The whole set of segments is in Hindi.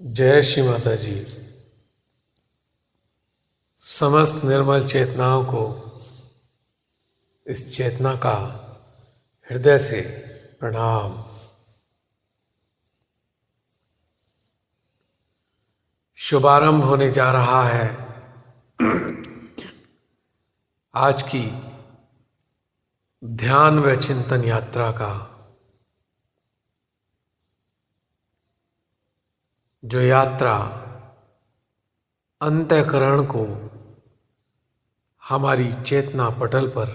जय श्री माता जी। समस्त निर्मल चेतनाओं को इस चेतना का हृदय से प्रणाम। शुभारंभ होने जा रहा है आज की ध्यान व चिंतन यात्रा का, जो यात्रा अंतःकरण को हमारी चेतना पटल पर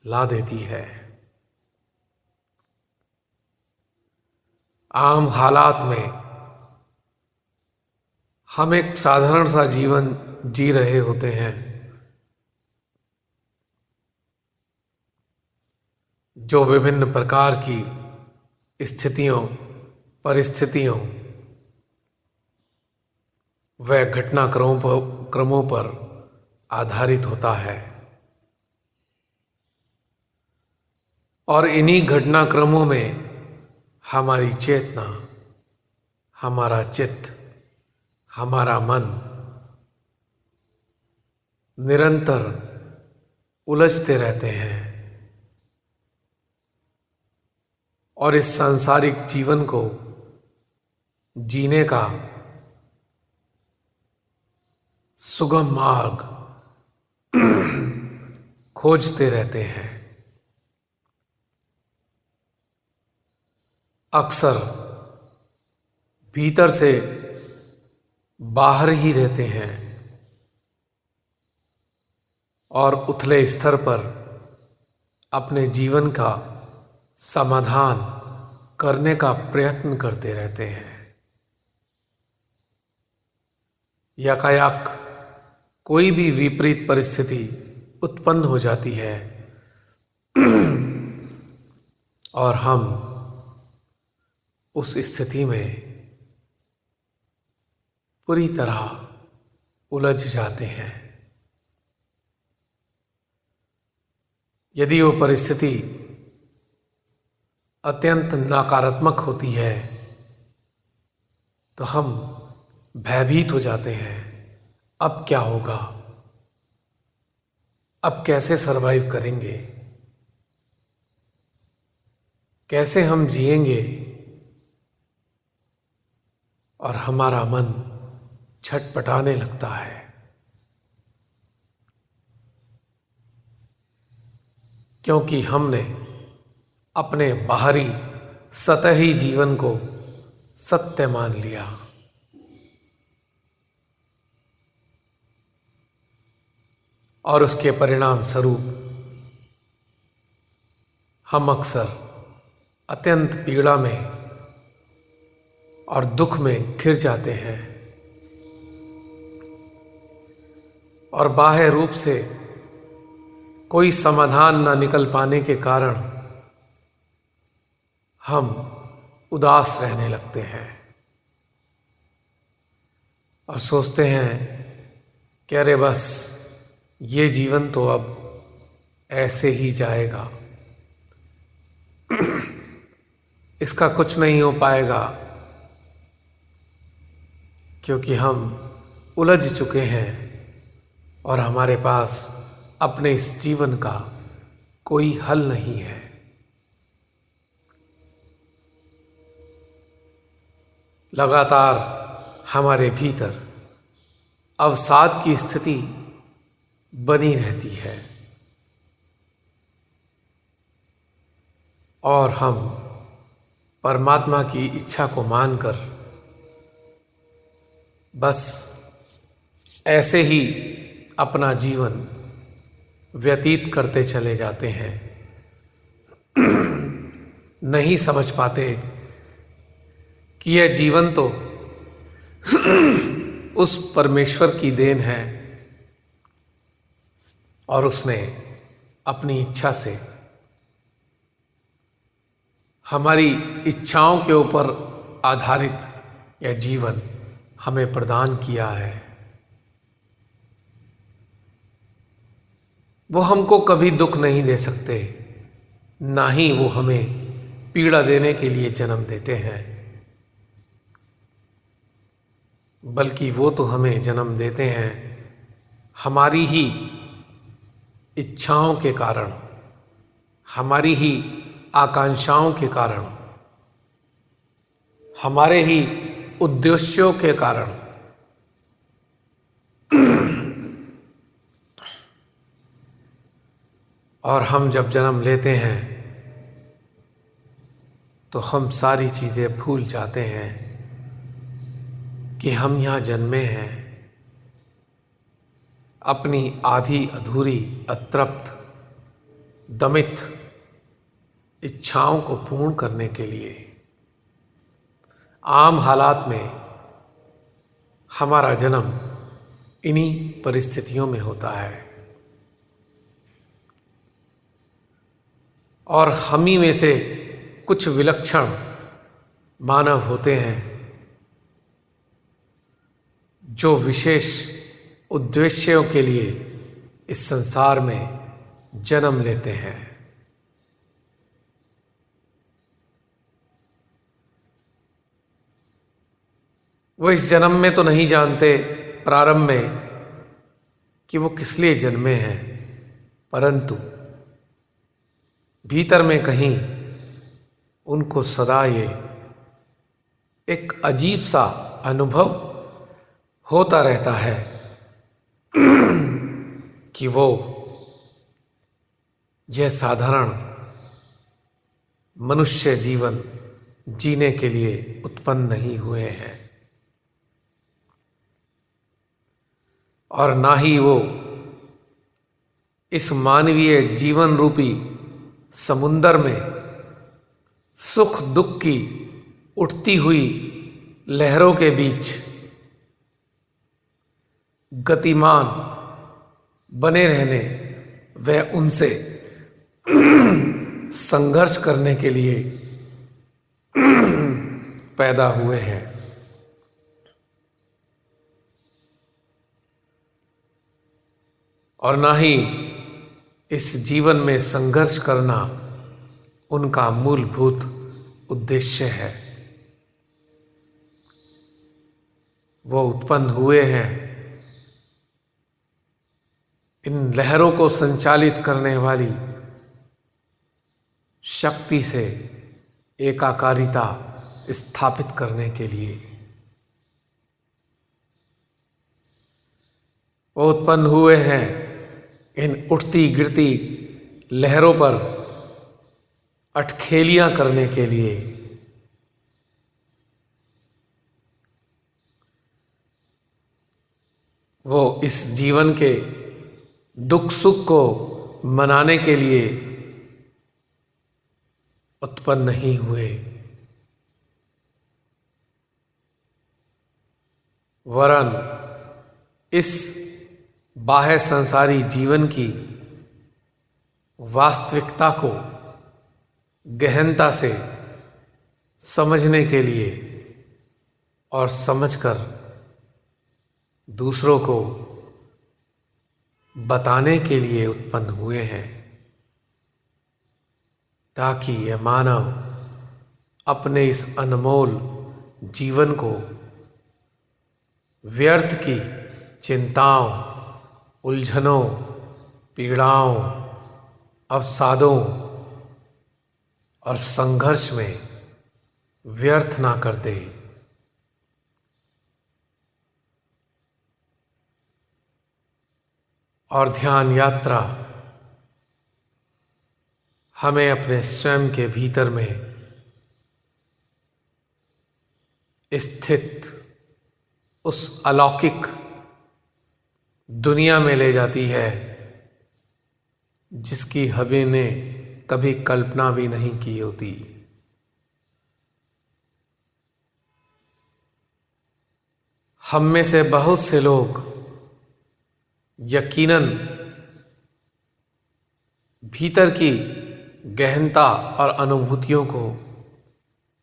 ला देती है। आम हालात में हम एक साधारण सा जीवन जी रहे होते हैं, जो विभिन्न प्रकार की स्थितियों, परिस्थितियों व घटनाक्रमों पर आधारित होता है। और इन्हीं घटनाक्रमों में हमारी चेतना, हमारा चित्त, हमारा मन निरंतर उलझते रहते हैं और इस सांसारिक जीवन को जीने का सुगम मार्ग खोजते रहते हैं। अक्सर भीतर से बाहर ही रहते हैं और उथले स्तर पर अपने जीवन का समाधान करने का प्रयत्न करते रहते हैं। यकायक कोई भी विपरीत परिस्थिति उत्पन्न हो जाती है और हम उस स्थिति में पूरी तरह उलझ जाते हैं। यदि वो परिस्थिति अत्यंत नकारात्मक होती है तो हम भयभीत हो जाते हैं। अब क्या होगा? अब कैसे सरवाइव करेंगे? कैसे हम जिएंगे? और हमारा मन छटपटाने लगता है। क्योंकि हमने अपने बाहरी सतही जीवन को सत्य मान लिया। और उसके परिणाम स्वरूप हम अक्सर अत्यंत पीड़ा में और दुख में घिर जाते हैं और बाह्य रूप से कोई समाधान न निकल पाने के कारण हम उदास रहने लगते हैं और सोचते हैं कि अरे बस ये जीवन तो अब ऐसे ही जाएगा, इसका कुछ नहीं हो पाएगा, क्योंकि हम उलझ चुके हैं और हमारे पास अपने इस जीवन का कोई हल नहीं है। लगातार हमारे भीतर अवसाद की स्थिति बनी रहती है और हम परमात्मा की इच्छा को मानकर बस ऐसे ही अपना जीवन व्यतीत करते चले जाते हैं। नहीं समझ पाते कि यह जीवन तो उस परमेश्वर की देन है और उसने अपनी इच्छा से हमारी इच्छाओं के ऊपर आधारित यह जीवन हमें प्रदान किया है। वो हमको कभी दुख नहीं दे सकते, ना ही वो हमें पीड़ा देने के लिए जन्म देते हैं, बल्कि वो तो हमें जन्म देते हैं हमारी ही इच्छाओं के कारण, हमारी ही आकांक्षाओं के कारण, हमारे ही उद्देश्यों के कारण। और हम जब जन्म लेते हैं तो हम सारी चीज़ें भूल जाते हैं कि हम यहाँ जन्मे हैं अपनी आधी अधूरी, अतृप्त, दमित इच्छाओं को पूर्ण करने के लिए। आम हालात में हमारा जन्म इन्हीं परिस्थितियों में होता है और हम ही में से कुछ विलक्षण मानव होते हैं जो विशेष उद्देश्यों के लिए इस संसार में जन्म लेते हैं। वो इस जन्म में तो नहीं जानते प्रारंभ में कि वो किस लिए जन्मे हैं, परंतु भीतर में कहीं उनको सदा ये एक अजीब सा अनुभव होता रहता है कि वो यह साधारण मनुष्य जीवन जीने के लिए उत्पन्न नहीं हुए हैं और ना ही वो इस मानवीय जीवन रूपी समुंदर में सुख दुख की उठती हुई लहरों के बीच गतिमान बने रहने व उनसे संघर्ष करने के लिए पैदा हुए हैं। और ना ही इस जीवन में संघर्ष करना उनका मूलभूत उद्देश्य है। वो उत्पन्न हुए हैं इन लहरों को संचालित करने वाली शक्ति से एकाकारिता स्थापित करने के लिए। वो उत्पन्न हुए हैं इन उठती गिरती लहरों पर अटखेलियां करने के लिए। वो इस जीवन के दुख सुख को मनाने के लिए उत्पन्न नहीं हुए, वरन इस बाह्य संसारी जीवन की वास्तविकता को गहनता से समझने के लिए और समझकर दूसरों को बताने के लिए उत्पन्न हुए हैं, ताकि यह मानव अपने इस अनमोल जीवन को व्यर्थ की चिंताओं, उलझनों, पीड़ाओं, अवसादों और संघर्ष में व्यर्थ ना कर दे। और ध्यान यात्रा हमें अपने स्वयं के भीतर में स्थित उस अलौकिक दुनिया में ले जाती है जिसकी हमने कभी कल्पना भी नहीं की होती। हम में से बहुत से लोग यकीनन भीतर की गहनता और अनुभूतियों को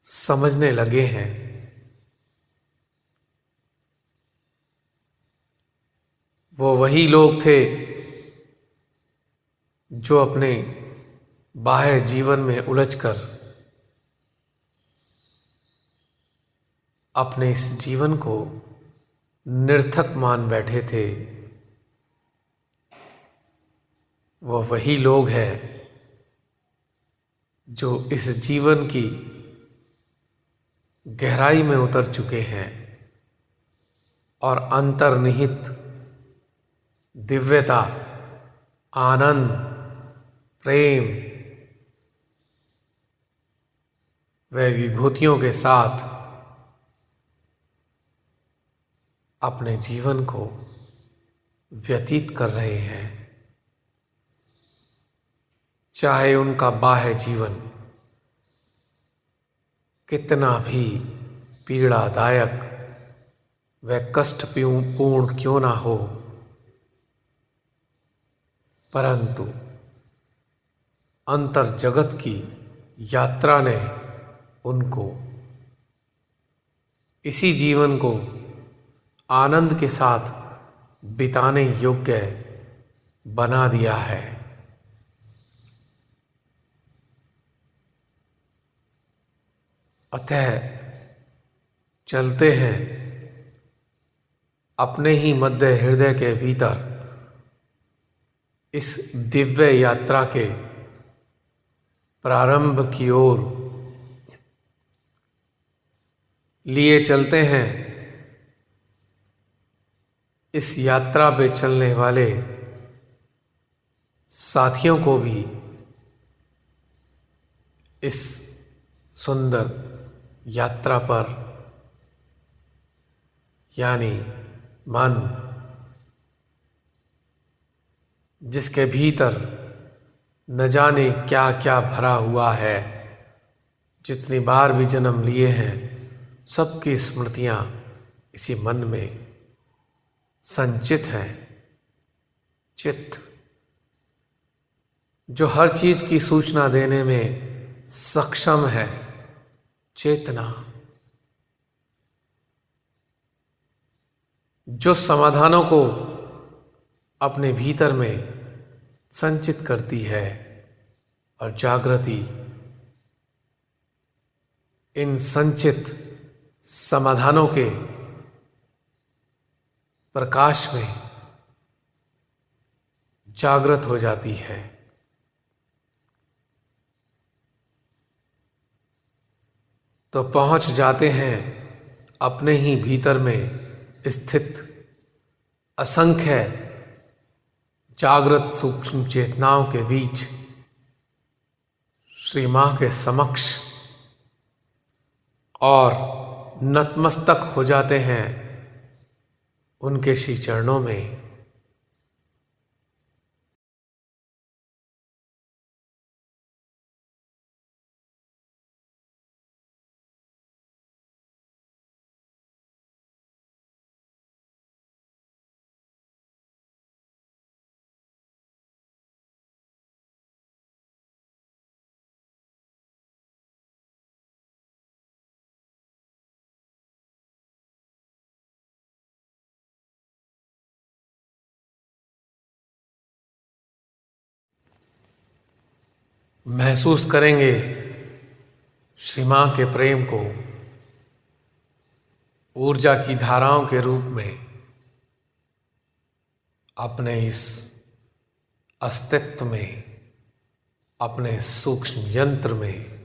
समझने लगे हैं। वो वही लोग थे जो अपने बाह्य जीवन में उलझकर अपने इस जीवन को निरर्थक मान बैठे थे। वो वही लोग हैं जो इस जीवन की गहराई में उतर चुके हैं और अंतर्निहित दिव्यता, आनंद, प्रेम व विभूतियों के साथ अपने जीवन को व्यतीत कर रहे हैं, चाहे उनका बाह्य जीवन कितना भी पीड़ादायक व कष्टपूर्ण क्यों ना हो, परंतु अंतर जगत की यात्रा ने उनको इसी जीवन को आनंद के साथ बिताने योग्य बना दिया है। अतः चलते हैं अपने ही मध्य हृदय के भीतर इस दिव्य यात्रा के प्रारंभ की ओर लिए चलते हैं। इस यात्रा पे चलने वाले साथियों को भी इस सुंदर यात्रा पर, यानी मन जिसके भीतर न जाने क्या क्या भरा हुआ है, जितनी बार भी जन्म लिए हैं सबकी स्मृतियां इसी मन में संचित हैं। चित्त जो हर चीज की सूचना देने में सक्षम है, चेतना जो समाधानों को अपने भीतर में संचित करती है, और जागृति इन संचित समाधानों के प्रकाश में जागृत हो जाती है। तो पहुंच जाते हैं अपने ही भीतर में स्थित असंख्य जागृत सूक्ष्म चेतनाओं के बीच श्री मां के समक्ष, और नतमस्तक हो जाते हैं उनके श्री चरणों में। महसूस करेंगे श्री मां के प्रेम को ऊर्जा की धाराओं के रूप में अपने इस अस्तित्व में, अपने सूक्ष्म यंत्र में।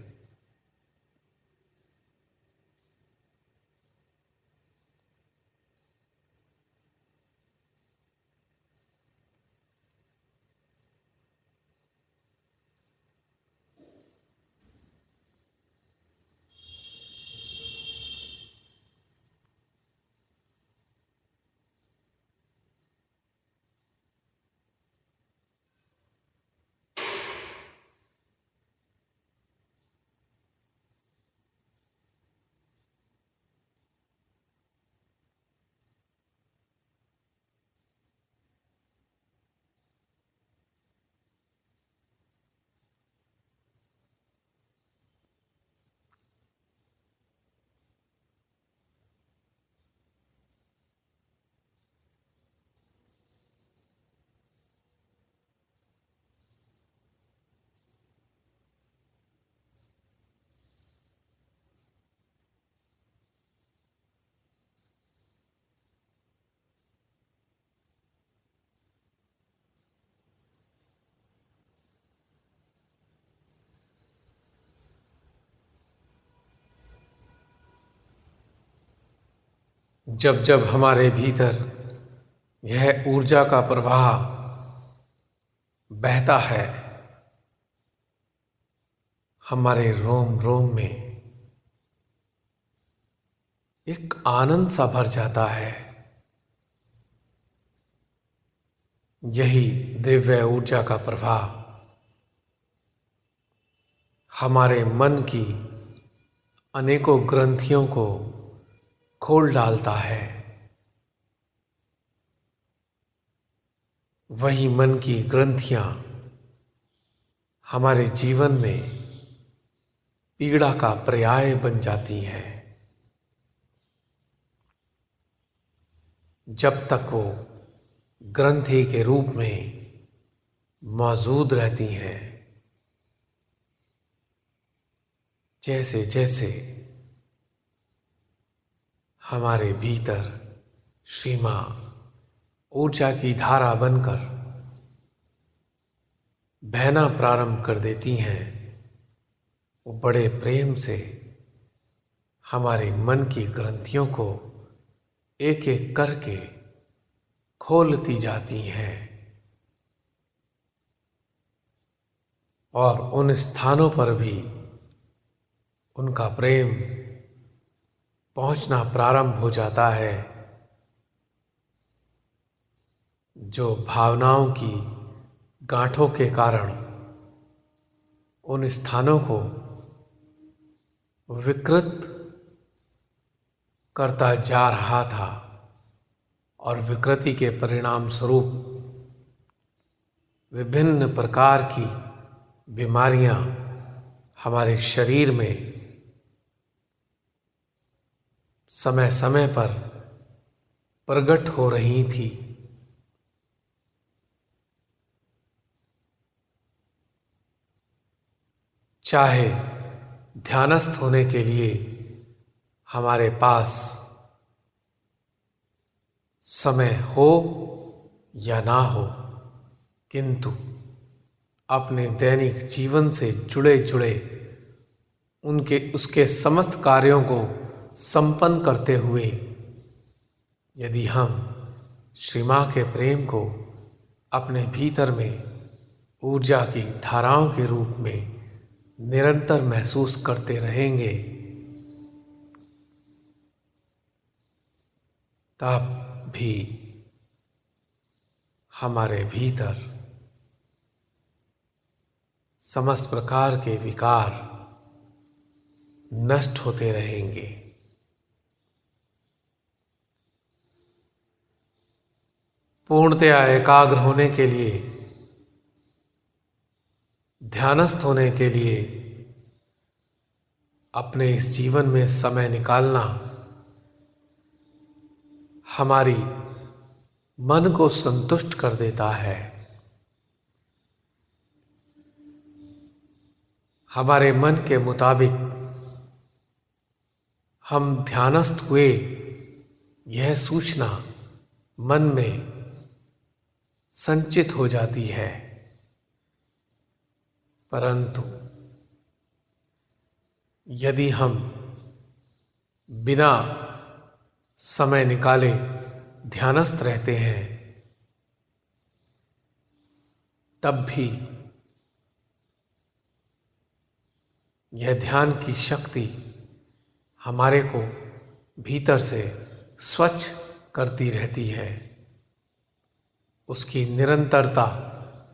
जब जब हमारे भीतर यह ऊर्जा का प्रवाह बहता है, हमारे रोम रोम में एक आनंद सा भर जाता है। यही दिव्य ऊर्जा का प्रवाह हमारे मन की अनेकों ग्रंथियों को खोल डालता है, वही मन की ग्रंथियां हमारे जीवन में पीड़ा का पर्याय बन जाती हैं। जब तक वो ग्रंथि के रूप में मौजूद रहती हैं, जैसे जैसे हमारे भीतर सीमा ऊर्जा की धारा बनकर बहना प्रारंभ कर देती हैं, वो बड़े प्रेम से हमारे मन की ग्रंथियों को एक एक करके खोलती जाती हैं और उन स्थानों पर भी उनका प्रेम पहुंचना प्रारंभ हो जाता है जो भावनाओं की गांठों के कारण उन स्थानों को विकृत करता जा रहा था और विकृति के परिणाम स्वरूप विभिन्न प्रकार की बीमारियां हमारे शरीर में समय समय पर प्रकट हो रही थी। चाहे ध्यानस्थ होने के लिए हमारे पास समय हो या ना हो, किंतु अपने दैनिक जीवन से जुड़े जुड़े उसके समस्त कार्यों को संपन्न करते हुए यदि हम श्री मां के प्रेम को अपने भीतर में ऊर्जा की धाराओं के रूप में निरंतर महसूस करते रहेंगे, तब भी हमारे भीतर समस्त प्रकार के विकार नष्ट होते रहेंगे। पूर्णतया एकाग्र होने के लिए, ध्यानस्थ होने के लिए अपने इस जीवन में समय निकालना हमारी मन को संतुष्ट कर देता है। हमारे मन के मुताबिक हम ध्यानस्थ हुए, यह सूचना मन में संचित हो जाती है, परंतु यदि हम बिना समय निकाले ध्यानस्थ रहते हैं, तब भी यह ध्यान की शक्ति हमारे को भीतर से स्वच्छ करती रहती है। उसकी निरंतरता,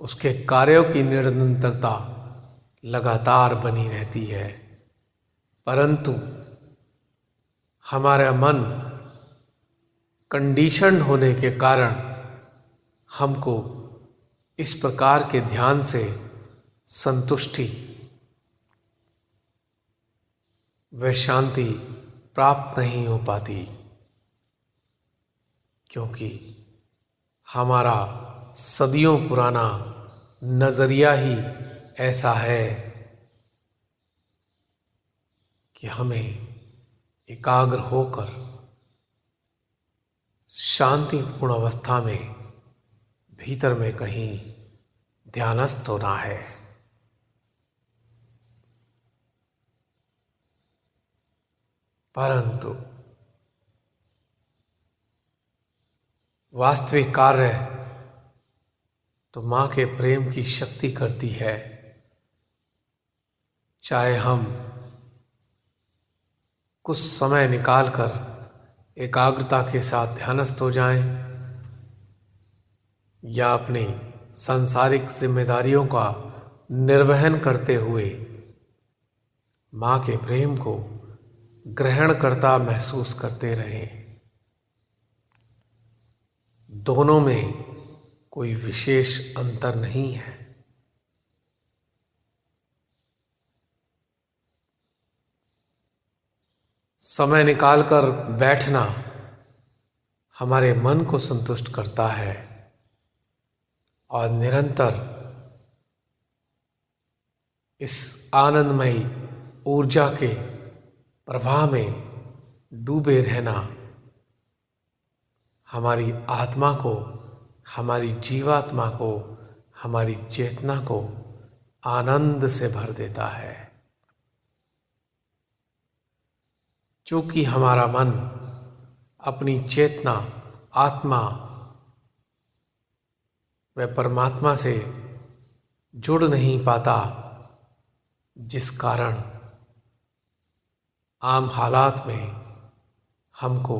उसके कार्यों की निरंतरता लगातार बनी रहती है, परंतु हमारा मन कंडीशन्ड होने के कारण हमको इस प्रकार के ध्यान से संतुष्टि व शांति प्राप्त नहीं हो पाती, क्योंकि हमारा सदियों पुराना नजरिया ही ऐसा है कि हमें एकाग्र होकर शांतिपूर्ण अवस्था में भीतर में कहीं ध्यानस्थ होना है। परंतु वास्तविक कार्य तो मां के प्रेम की शक्ति करती है। चाहे हम कुछ समय निकालकर एकाग्रता के साथ ध्यानस्थ हो जाएं, या अपनी सांसारिक जिम्मेदारियों का निर्वहन करते हुए मां के प्रेम को ग्रहणकर्ता महसूस करते रहें। दोनों में कोई विशेष अंतर नहीं है। समय निकालकर बैठना हमारे मन को संतुष्ट करता है और निरंतर इस आनंदमयी ऊर्जा के प्रवाह में डूबे रहना हमारी आत्मा को, हमारी जीवात्मा को, हमारी चेतना को आनंद से भर देता है। चूंकि हमारा मन अपनी चेतना, आत्मा व परमात्मा से जुड़ नहीं पाता, जिस कारण आम हालात में हमको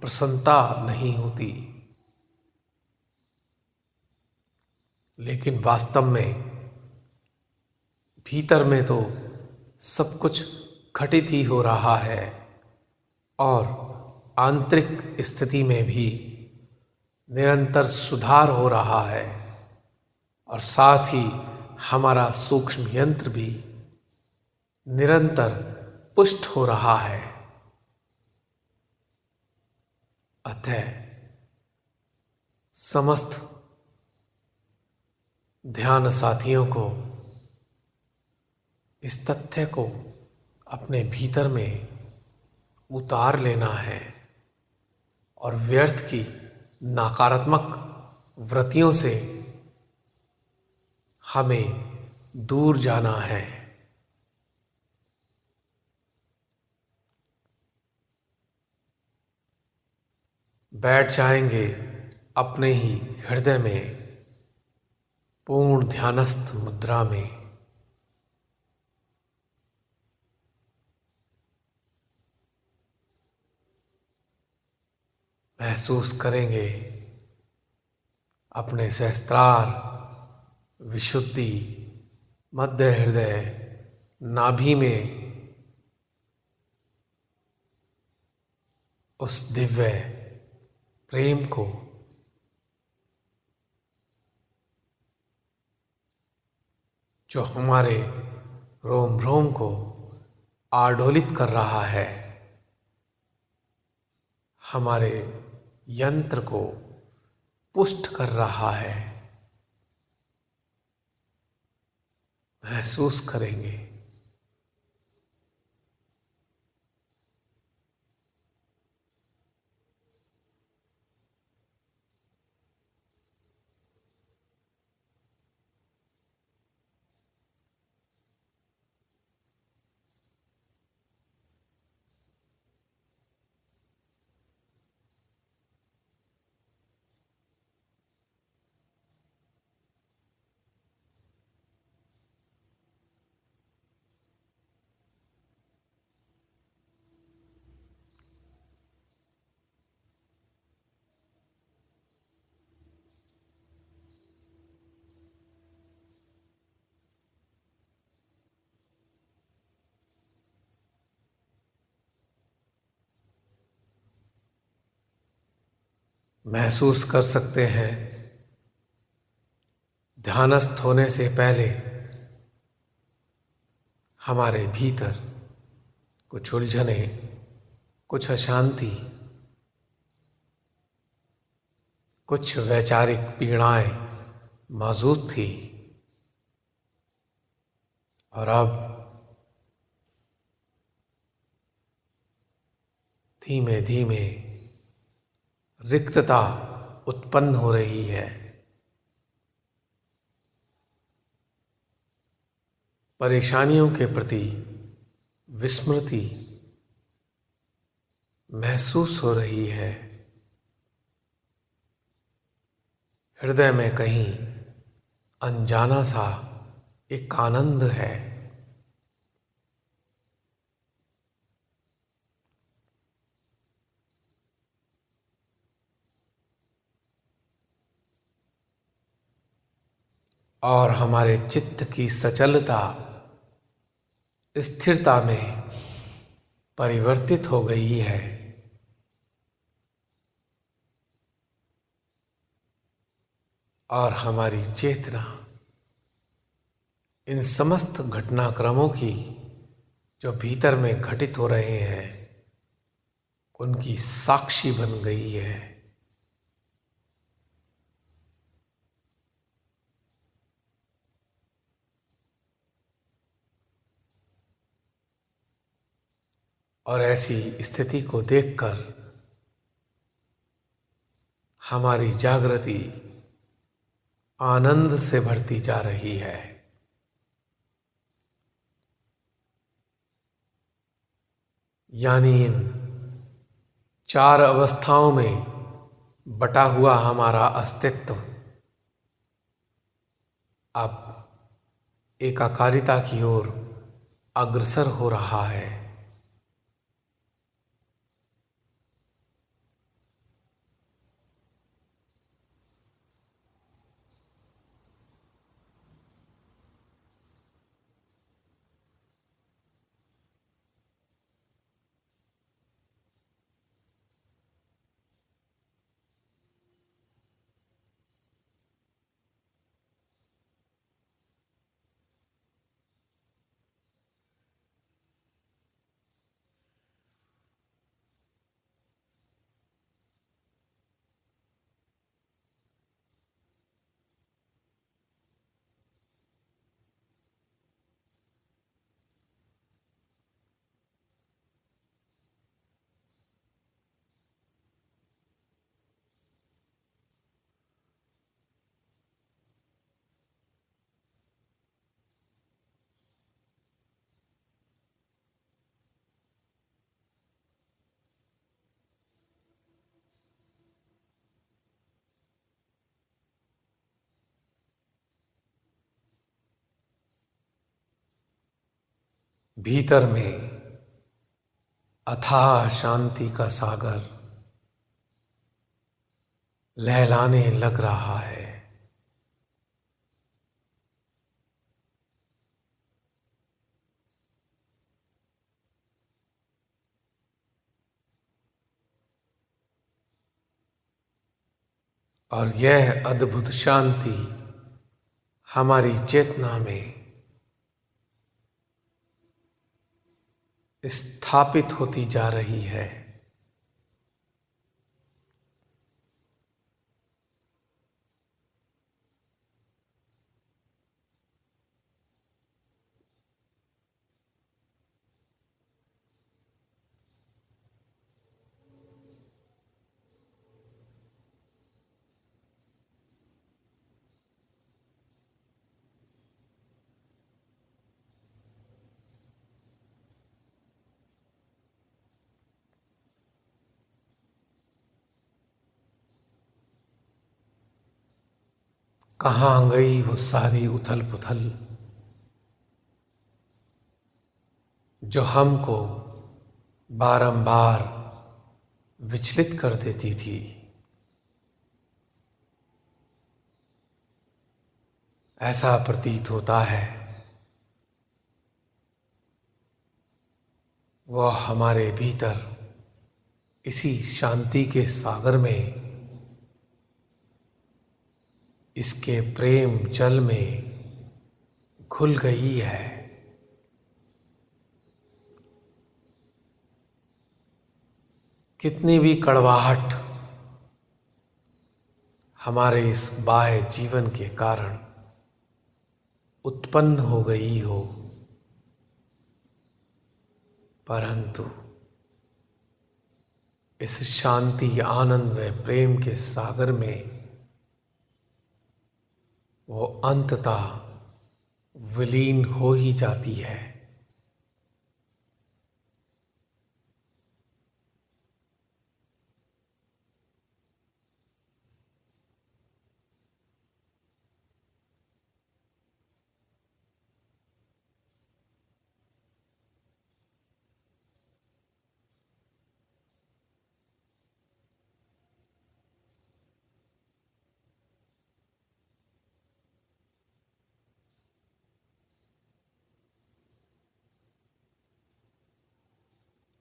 प्रसन्नता नहीं होती, लेकिन वास्तव में भीतर में तो सब कुछ घटित ही हो रहा है और आंतरिक स्थिति में भी निरंतर सुधार हो रहा है और साथ ही हमारा सूक्ष्म यंत्र भी निरंतर पुष्ट हो रहा है। अतः समस्त ध्यान साथियों को इस तथ्य को अपने भीतर में उतार लेना है और व्यर्थ की नकारात्मक वृत्तियों से हमें दूर जाना है। बैठ जाएंगे अपने ही हृदय में पूर्ण ध्यानस्थ मुद्रा में। महसूस करेंगे अपने सहस्त्रार, विशुद्धि, मध्य हृदय, नाभि में उस दिव्य प्रेम को, जो हमारे रोम रोम को आडोलित कर रहा है, हमारे यंत्र को पुष्ट कर रहा है, महसूस करेंगे। महसूस कर सकते हैं ध्यानस्थ होने से पहले हमारे भीतर कुछ उलझने, कुछ अशांति, कुछ वैचारिक पीड़ाएं मौजूद थी और अब धीमे धीमे रिक्तता उत्पन्न हो रही है। परेशानियों के प्रति विस्मृति महसूस हो रही है। हृदय में कहीं अनजाना सा एक आनंद है। और हमारे चित्त की सचलता, स्थिरता में परिवर्तित हो गई है। और हमारी चेतना इन समस्त घटनाक्रमों की जो भीतर में घटित हो रहे हैं उनकी साक्षी बन गई है। और ऐसी स्थिति को देखकर हमारी जागृति आनंद से बढ़ती जा रही है। यानी इन चार अवस्थाओं में बटा हुआ हमारा अस्तित्व अब एकाकारिता की ओर अग्रसर हो रहा है। भीतर में अथाह शांति का सागर लहलाने लग रहा है। और यह अद्भुत शांति हमारी चेतना में स्थापित होती जा रही है। कहाँ गई वो सारी उथल पुथल जो हमको बारंबार विचलित कर देती थी। ऐसा प्रतीत होता है वह हमारे भीतर इसी शांति के सागर में, इसके प्रेम जल में घुल गई है। कितनी भी कड़वाहट हमारे इस बाह्य जीवन के कारण उत्पन्न हो गई हो, परंतु इस शांति, आनंद व प्रेम के सागर में वो अंततः विलीन हो ही जाती है।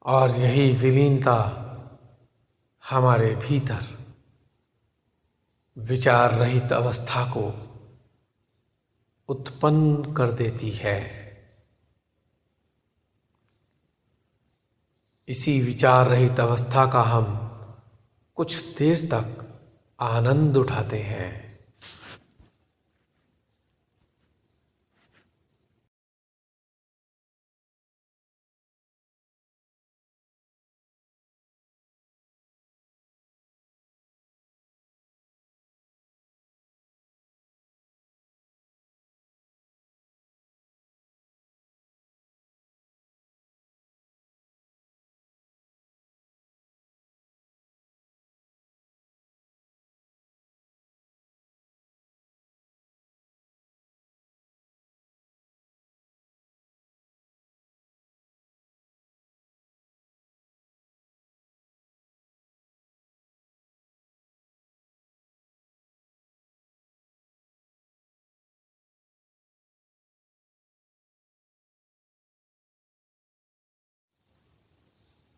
और यही विलीनता हमारे भीतर विचार रहित अवस्था को उत्पन्न कर देती है। इसी विचार रहित अवस्था का हम कुछ देर तक आनंद उठाते हैं।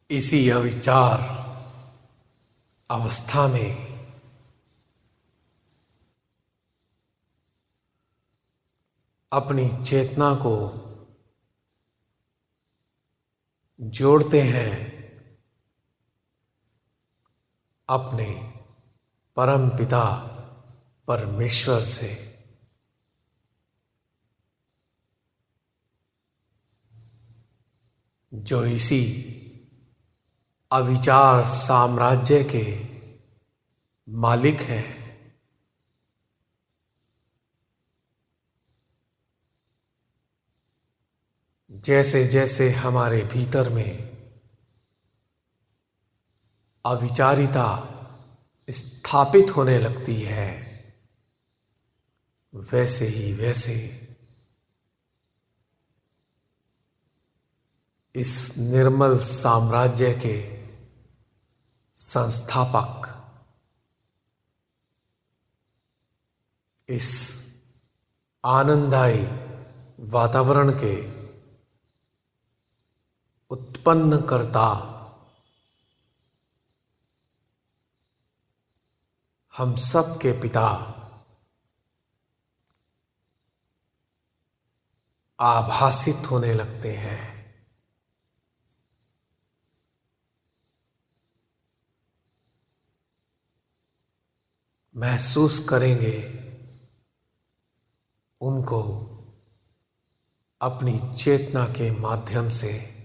इसी अविचार अवस्था में अपनी चेतना को जोड़ते हैं अपने परम पिता परमेश्वर से। जो इसी अविचार साम्राज्य के मालिक हैं। जैसे जैसे हमारे भीतर में अविचारिता स्थापित होने लगती है, वैसे ही वैसे इस निर्मल साम्राज्य के संस्थापक, इस आनंददायी वातावरण के उत्पन्नकर्ता हम सब के पिता आभासित होने लगते हैं। महसूस करेंगे उनको अपनी चेतना के माध्यम से।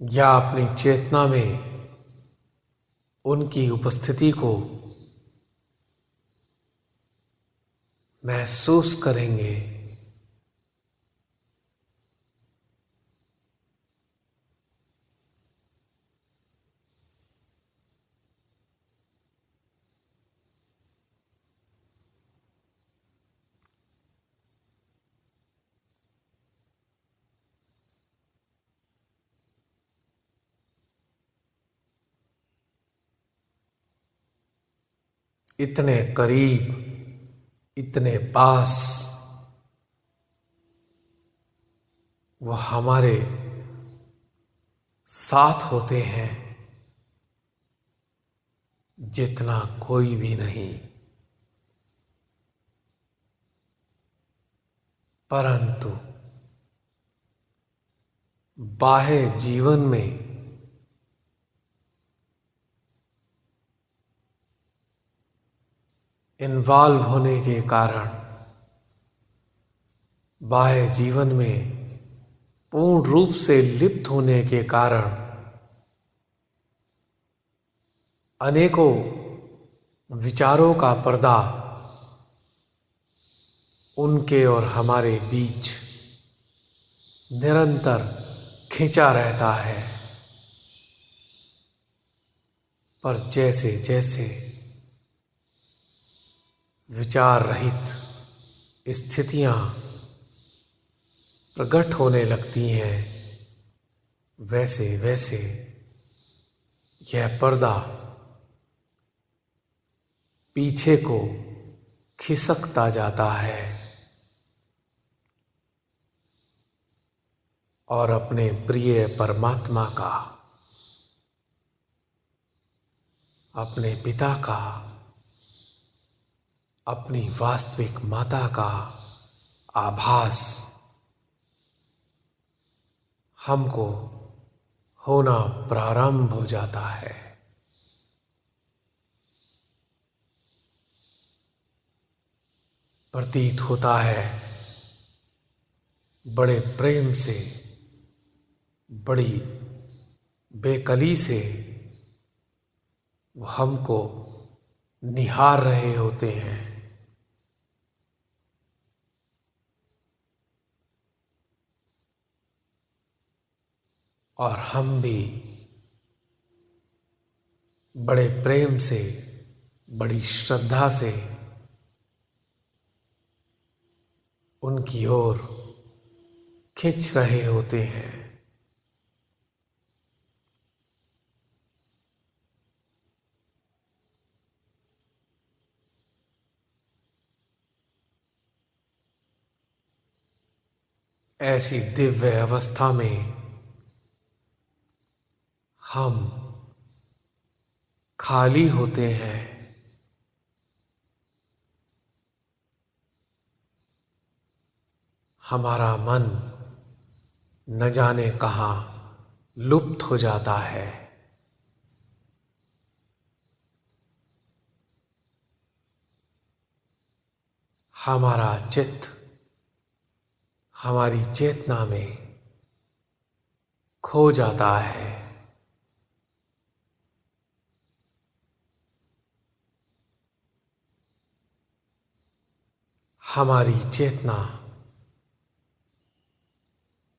या अपनी चेतना में उनकी उपस्थिति को महसूस करेंगे। इतने करीब, इतने पास वो हमारे साथ होते हैं जितना कोई भी नहीं। परंतु बाह्य जीवन में इन्वॉल्व होने के कारण, बाह्य जीवन में पूर्ण रूप से लिप्त होने के कारण अनेकों विचारों का पर्दा उनके और हमारे बीच निरंतर खिंचा रहता है। पर जैसे जैसे विचार रहित स्थितियां प्रकट होने लगती हैं, वैसे वैसे यह पर्दा पीछे को खिसकता जाता है और अपने प्रिय परमात्मा का, अपने पिता का, अपनी वास्तविक माता का आभास हमको होना प्रारंभ हो जाता है। प्रतीत होता है बड़े प्रेम से, बड़ी बेकली से वो हमको निहार रहे होते हैं। और हम भी बड़े प्रेम से, बड़ी श्रद्धा से उनकी ओर खिंच रहे होते हैं। ऐसी दिव्य अवस्था में हम खाली होते हैं। हमारा मन न जाने कहाँ लुप्त हो जाता है। हमारा चित्त हमारी चेतना में खो जाता है। हमारी चेतना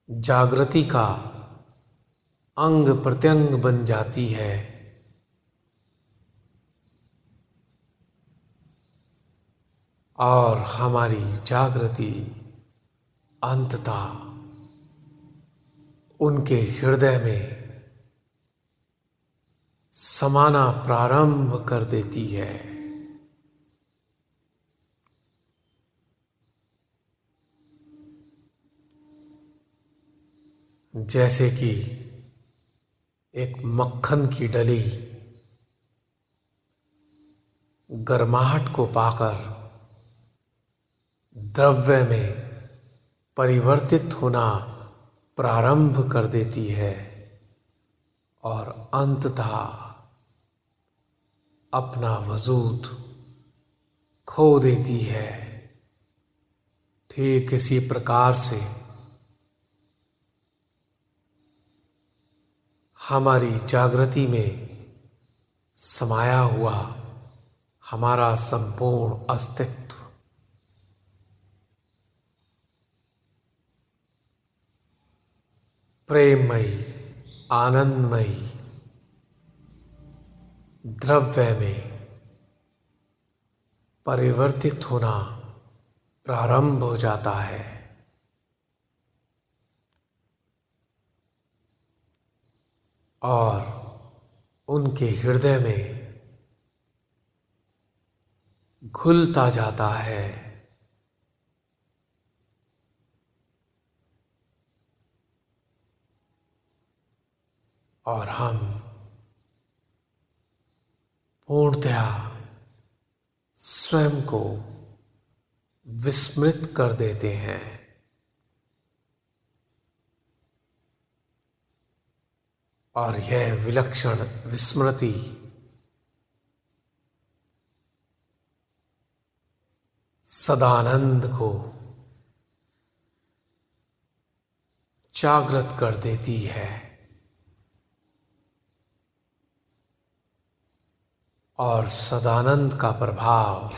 जागृति का अंग प्रत्यंग बन जाती है और हमारी जागृति अंततः उनके हृदय में समाना प्रारंभ कर देती है। जैसे कि एक मक्खन की डली गर्माहट को पाकर द्रव्य में परिवर्तित होना प्रारंभ कर देती है और अंततः अपना वजूद खो देती है। ठीक इसी प्रकार से हमारी जागृति में समाया हुआ हमारा संपूर्ण अस्तित्व प्रेममयी, आनंदमयी द्रव्य में परिवर्तित होना प्रारंभ हो जाता है। और उनके हृदय में घुलता जाता है। और हम पूर्णतया स्वयं को विस्मृत कर देते हैं। और यह विलक्षण विस्मृति सदानंद को जागृत कर देती है और सदानंद का प्रभाव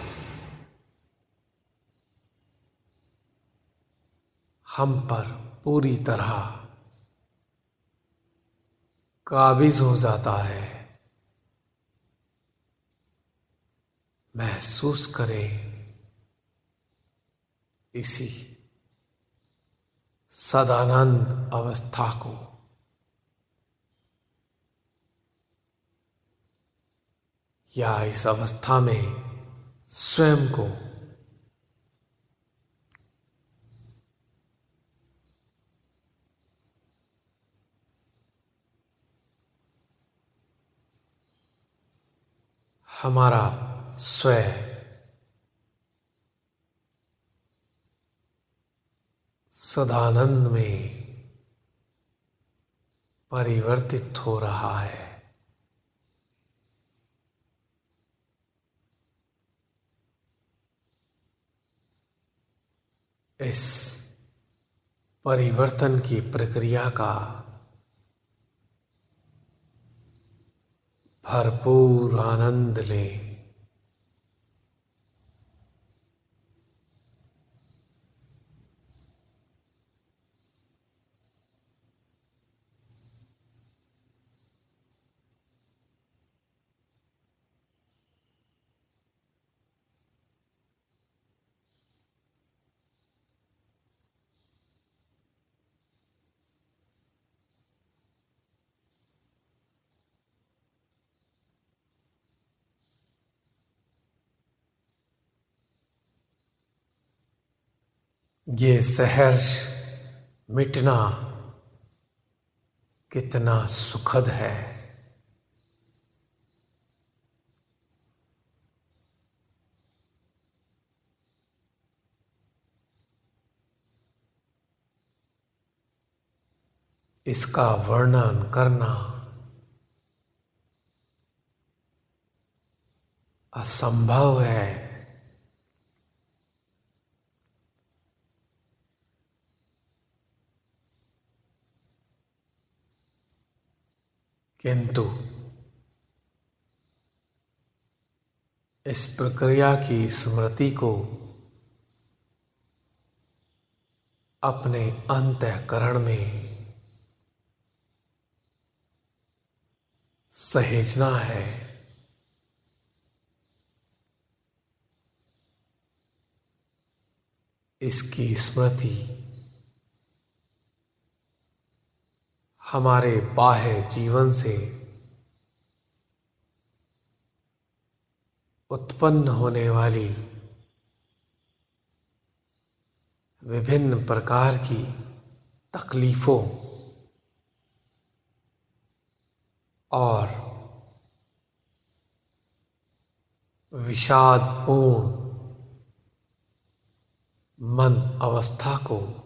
हम पर पूरी तरह काबिज हो जाता है। महसूस करें इसी सदानंद अवस्था को। या इस अवस्था में स्वयं को हमारा स्वयं सदानंद में परिवर्तित हो रहा है। इस परिवर्तन की प्रक्रिया का भरपूर आनंद लें। ये सहर्ष मिटना कितना सुखद है। इसका वर्णन करना असंभव है। किंतु इस प्रक्रिया की स्मृति को अपने अंतःकरण में सहेजना है। इसकी स्मृति हमारे बाह्य जीवन से उत्पन्न होने वाली विभिन्न प्रकार की तकलीफों और विषादपूर्ण मन अवस्था को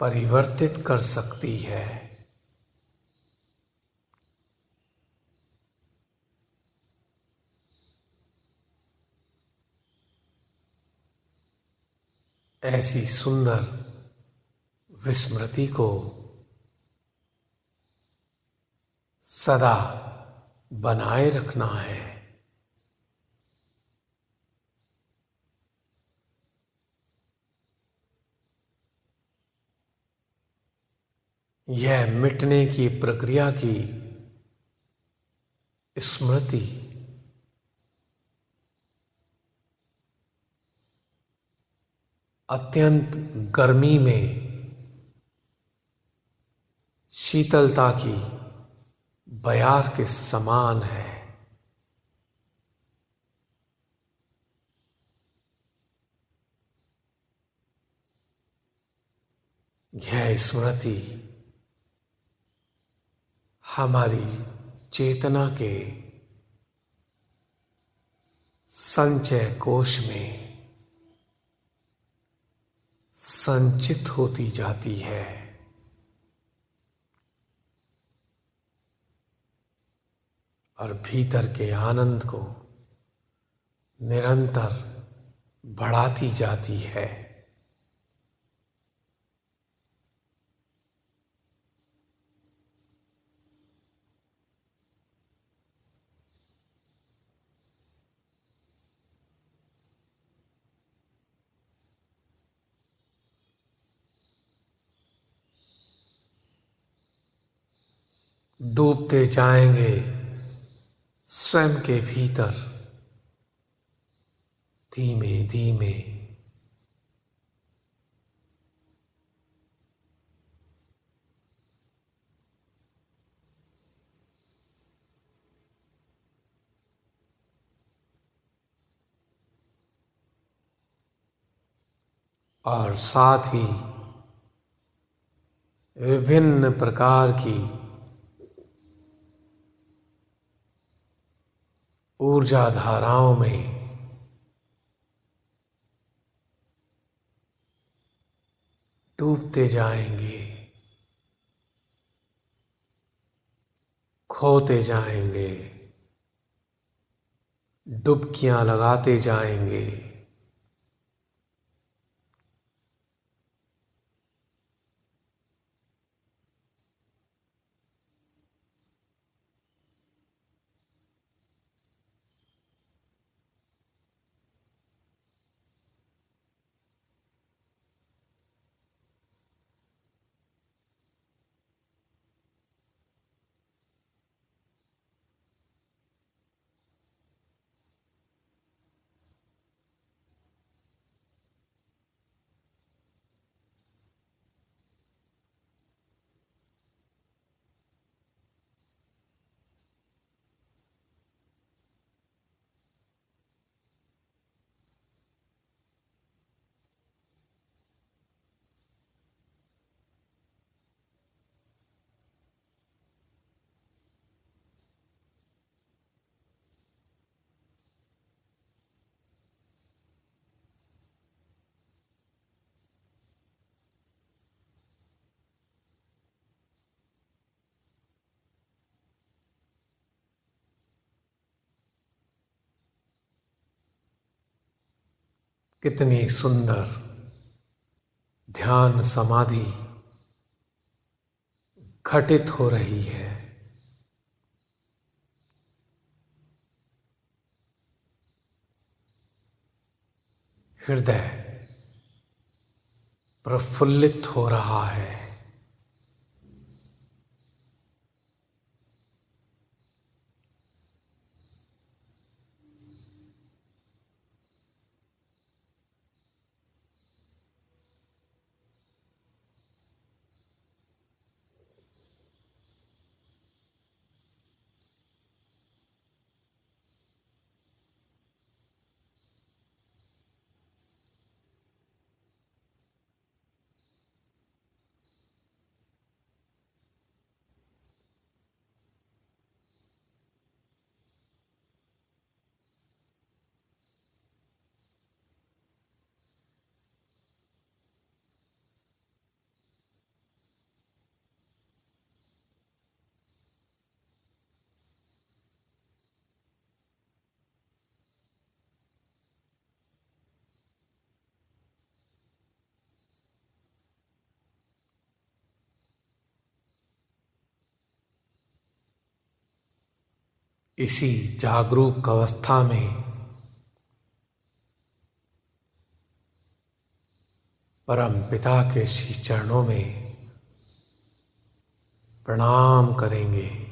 परिवर्तित कर सकती है। ऐसी सुंदर विस्मृति को सदा बनाए रखना है। यह मिटने की प्रक्रिया की स्मृति अत्यंत गर्मी में शीतलता की बयार के समान है। यह स्मृति हमारी चेतना के संचय कोश में संचित होती जाती है और भीतर के आनंद को निरंतर बढ़ाती जाती है। डूबते जाएंगे स्वयं के भीतर धीमे धीमे। और साथ ही विभिन्न प्रकार की ऊर्जा धाराओं में डूबते जाएंगे, खोते जाएंगे, डुबकियां लगाते जाएंगे। कितनी सुंदर ध्यान समाधि घटित हो रही है। हृदय प्रफुल्लित हो रहा है। इसी जागरूक अवस्था में परम पिता के श्री चरणों में प्रणाम करेंगे।